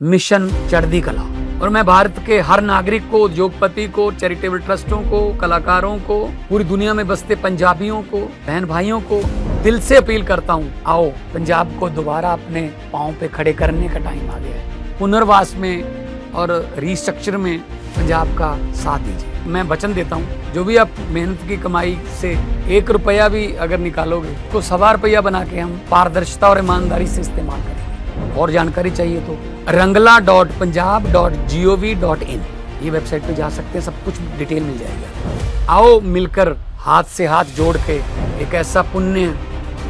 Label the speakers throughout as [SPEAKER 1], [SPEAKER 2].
[SPEAKER 1] Mission चढ़ती कला। और मैं भारत के हर नागरिक को, उद्योगपति को, चैरिटेबल ट्रस्टों को, कलाकारों को, पूरी दुनिया में बसते पंजाबियों को, बहन भाइयों को दिल से अपील करता हूँ, आओ पंजाब को दोबारा अपने पाँव पे खड़े करने का टाइम आ गया है। पुनर्वास में और रिस्ट्रक्चर में पंजाब का साथ दीजिए। मैं वचन देता हूँ, जो भी आप मेहनत की कमाई से 1 रुपया भी अगर निकालोगे तो 1.25 रुपया बना के हम पारदर्शिता और ईमानदारी से इस्तेमाल करेंगे। और जानकारी चाहिए तो rangla.punjab.gov.in ये वेबसाइट पे जा सकते हैं, सब कुछ डिटेल मिल जाएगा। आओ मिलकर हाथ से हाथ जोड़ के एक ऐसा पुण्य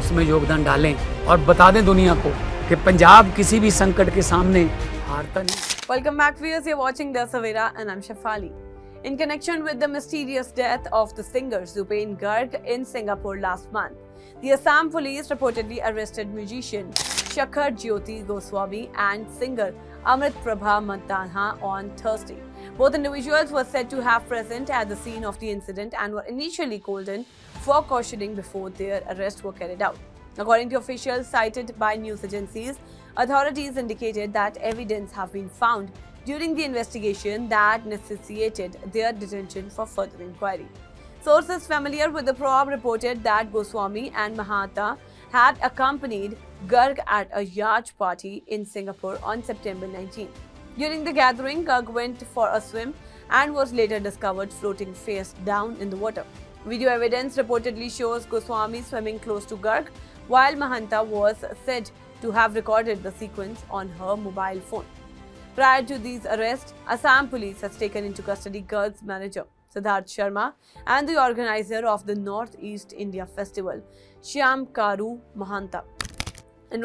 [SPEAKER 1] उसमें योगदान डालें और बता दें दुनिया को कि पंजाब किसी भी संकट के सामने हारता नहीं।
[SPEAKER 2] Welcome back, viewers. You're watching The Savera and I'm Shafali. In connection with the mysterious death of the singer Zubeen Garg in Singapore last month, the Assam police reportedly arrested musician Shakhar Jyoti Goswami and singer Amrit Prabha Mantanha on Thursday. Both individuals were said to have present at the scene of the incident and were initially called in for cautioning before their arrests were carried out. According to officials cited by news agencies, authorities indicated that evidence have been found during the investigation that necessitated their detention for further inquiry. Sources familiar with the probe reported that Goswami and Mahanta had accompanied Garg at a yacht party in Singapore on September 19. During the gathering, Garg went for a swim and was later discovered floating face down in the water. Video evidence reportedly shows Goswami swimming close to Garg, while Mahanta was said to have recorded the sequence on her mobile phone. Prior to these arrests, Assam police has taken into custody Garg's manager, Siddharth Sharma, and the organizer of the North East India Festival, Shyam Karu Mahanta, in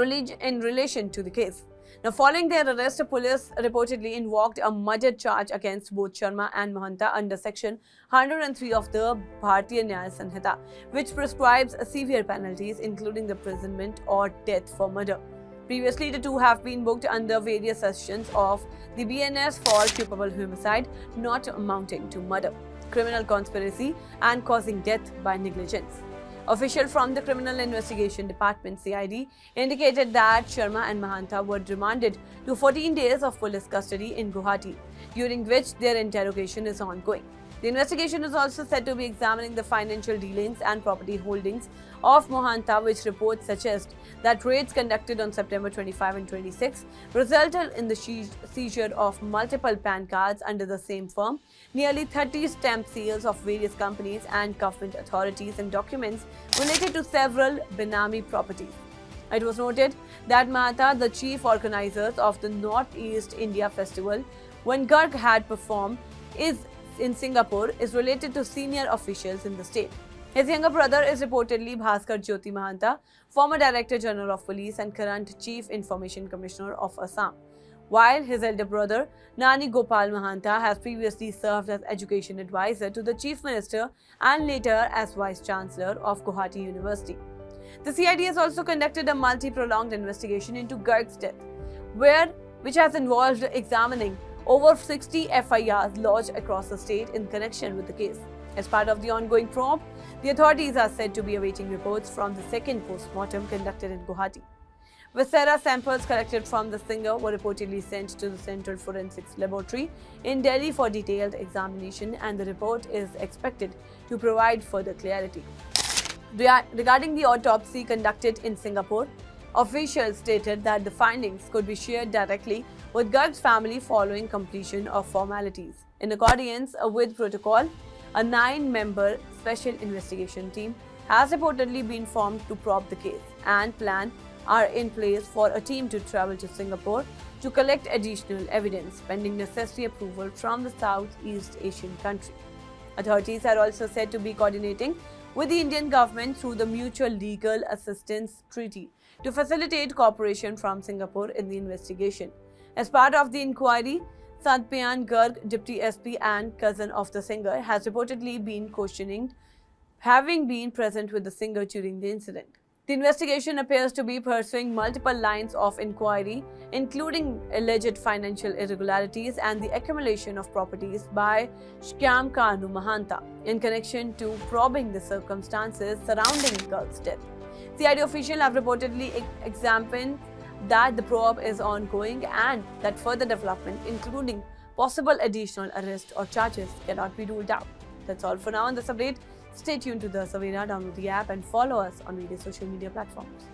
[SPEAKER 2] relation to the case. Now, following their arrest, police reportedly invoked a murder charge against both Sharma and Mahanta under Section 103 of the Bharatiya Nyaya Sanhita, which prescribes severe penalties, including imprisonment or death for murder. Previously, the two have been booked under various sections of the BNS for culpable homicide not amounting to murder, criminal conspiracy, and causing death by negligence. Official from the Criminal Investigation Department (CID) indicated that Sharma and Mahanta were remanded to 14 days of police custody in Guwahati, during which their interrogation is ongoing. The investigation is also said to be examining the financial dealings and property holdings of Mahanta, which reports suggest that raids conducted on September 25 and 26 resulted in the seizure of multiple PAN cards under the same firm, nearly 30 stamp seals of various companies and government authorities, and documents related to several Benami properties. It was noted that Mahanta, the chief organizers of the North East India Festival, when Garg had performed in Singapore, is related to senior officials in the state. His younger brother is reportedly Bhaskar Jyoti Mahanta, former Director General of Police and current Chief Information Commissioner of Assam, while his elder brother, Nani Gopal Mahanta, has previously served as Education Advisor to the Chief Minister and later as Vice Chancellor of Guwahati University. The CID has also conducted a multi-pronged investigation into Garg's death, which has involved examining over 60 FIRs lodged across the state in connection with the case. As part of the ongoing probe, the authorities are said to be awaiting reports from the second post-mortem conducted in Guwahati. Viscera samples collected from the singer were reportedly sent to the Central Forensics Laboratory in Delhi for detailed examination, and the report is expected to provide further clarity. Regarding the autopsy conducted in Singapore, officials stated that the findings could be shared directly with Garg's family following completion of formalities. In accordance with protocol, a 9-member special investigation team has reportedly been formed to probe the case, and plans are in place for a team to travel to Singapore to collect additional evidence, pending necessary approval from the Southeast Asian country. Authorities are also said to be coordinating with the Indian government through the Mutual Legal Assistance Treaty to facilitate cooperation from Singapore in the investigation. As part of the inquiry, Sadhpian Garg, Deputy SP and cousin of the singer, has reportedly been questioning, having been present with the singer during the incident. The investigation appears to be pursuing multiple lines of inquiry, including alleged financial irregularities and the accumulation of properties by Shyam Karu Mahanta in connection to probing the circumstances surrounding Garg's death. CID officials have reportedly examined that the probe is ongoing and that further development, including possible additional arrest or charges, cannot be ruled out. That's all for now on this update. Stay tuned to The Savera, download the app and follow us on various social media platforms.